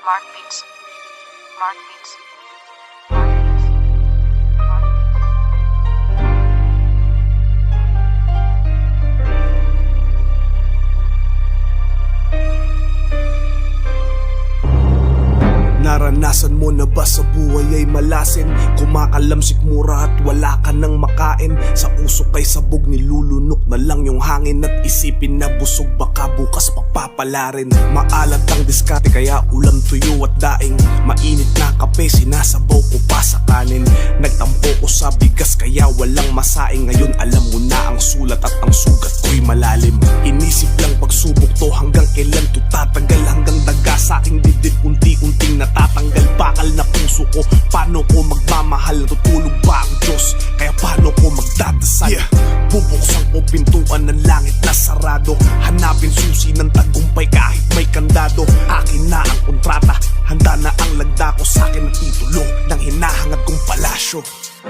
Mark Beats. Mark Beats. Naranasan mo na ba sa buhay ay malasin? Kumakalamsik mura at wala ka nang makain. Sa usok kay sabog nilulunok na lang yung hangin. At isipin na busog baka bukas papapalarin. Maalat ang diskarte kaya ulam tuyo at daing. Mainit na kape sinasabaw ko pa sa kanin. Nagtampo ko sa bigas kaya walang masaing. Ngayon alam mo na ang sulat at ang sugat ko'y malalim. Inisip lang pagsubok to hanggang kailan to tatagal. Hanggang daga sa aking dibdib unti-unting natatanggal. Bakal na puso ko, paano ko magmamahal? Tutulog ba ang Diyos? Kaya paano ko magdadasal? Bubuksan ko pintuan ng langit na sarado. Hanapin susi ng tagumpay kahit may kandado. Akin na ang kontrata, handa na ang lagda ko. Sa akin ang titulo ng hinahangad kong palasyo.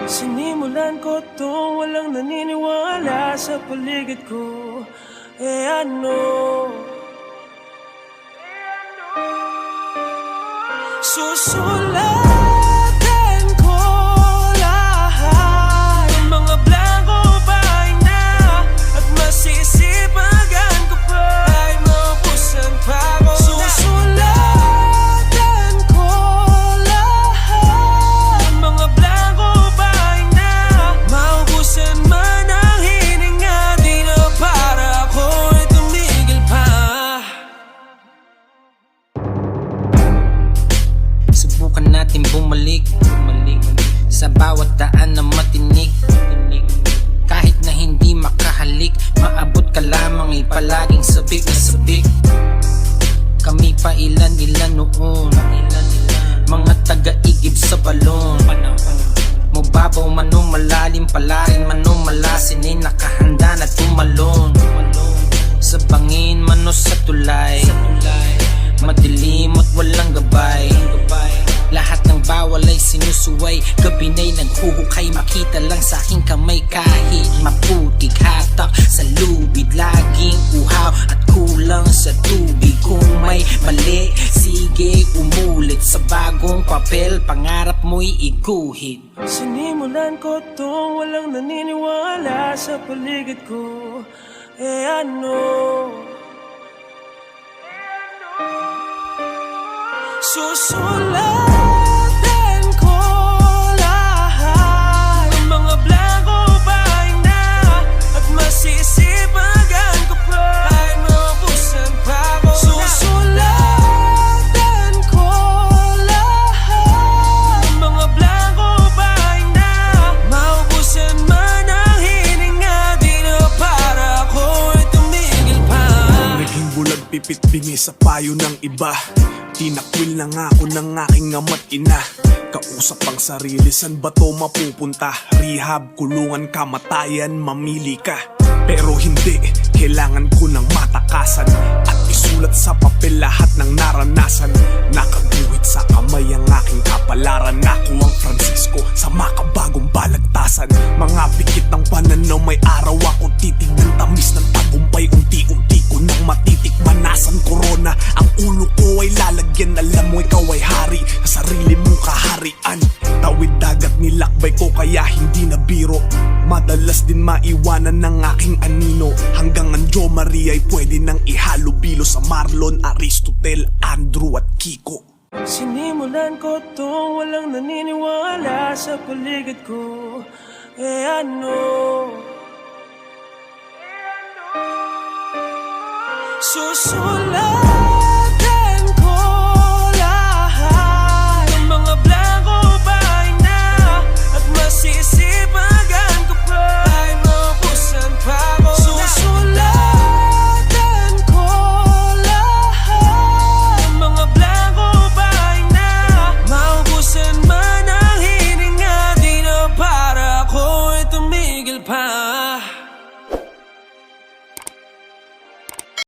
Sinimulan ko to, walang naniniwala sa paligid ko. Ano? Susulatan ko lahat ng mga blanco bahay na. At masisipagan ko pa ay maubusan pa ako. Susulatan ko lahat ng mga blanco bahay na. Maubusan man ang hininga, di na para ako'y tumigil pa. Subukan natin bumalik sa bawat daan na matinik. Kahit na hindi makahalik, maabot ka lamang ay palaging sabik na sabik. Kami pa ilan-ilan noon, mga taga-igib sa balon. Mababaw man o malalim, palarin man o malasin, ay nakahanda na tumalon. Sa bangin man o sa tulay, madilim at walang gabay. Lahat ng bawal ay sinusuway, gabi na'y naghuhukay. Makita lang sa aking kamay kahit maputik. Hatak sa lubid, laging uhaw at kulang sa tubig. Kung may mali, sige umulit sa bagong papel, pangarap mo'y iguhit. Sinimulan ko to, walang naniniwala sa paligid ko. Ano? Susulatan ko lahat ng mga blanco bahay na. At masisipagan ko pa ay maubusan pa ako. Susulatan ko lahat ng mga blanco bahay na. Maubusan man ang hininga, di na para ako'y tumigil pa. Naging bulag pipit bingi sa payo ng iba. Tinakwil na nga ako ng aking ama't ina. Kausap ang sarili, san ba to mapupunta? Rehab, kulungan, kamatayan, mamili ka. Pero hindi, kailangan ko ng matakasan at isulat sa papel lahat ng naranasan. Nakaguhit sa kamay ang aking kapalaran. Ako ang Francisco sa makabagong balagtasan. Mga pikit ng pananaw, may araw ako titignan. Tamis ng tagumpay, unti-unti ko nang matitikman. Nasan corona, ang ulo ko ay lalagyan. Alam mo ikaw ay hari, sa sarili mong kaharian. Tawid dagat nilakbay ko kaya hindi na biro. Madalas din maiwanan ng aking anino. Hanggang ang Jo Maria ay pwede nang ihalubilo sa Marlon, Aristotel, Andrew at Kiko. Sinimulan ko to, walang naniniwala sa paligid ko. Ano? Susulatan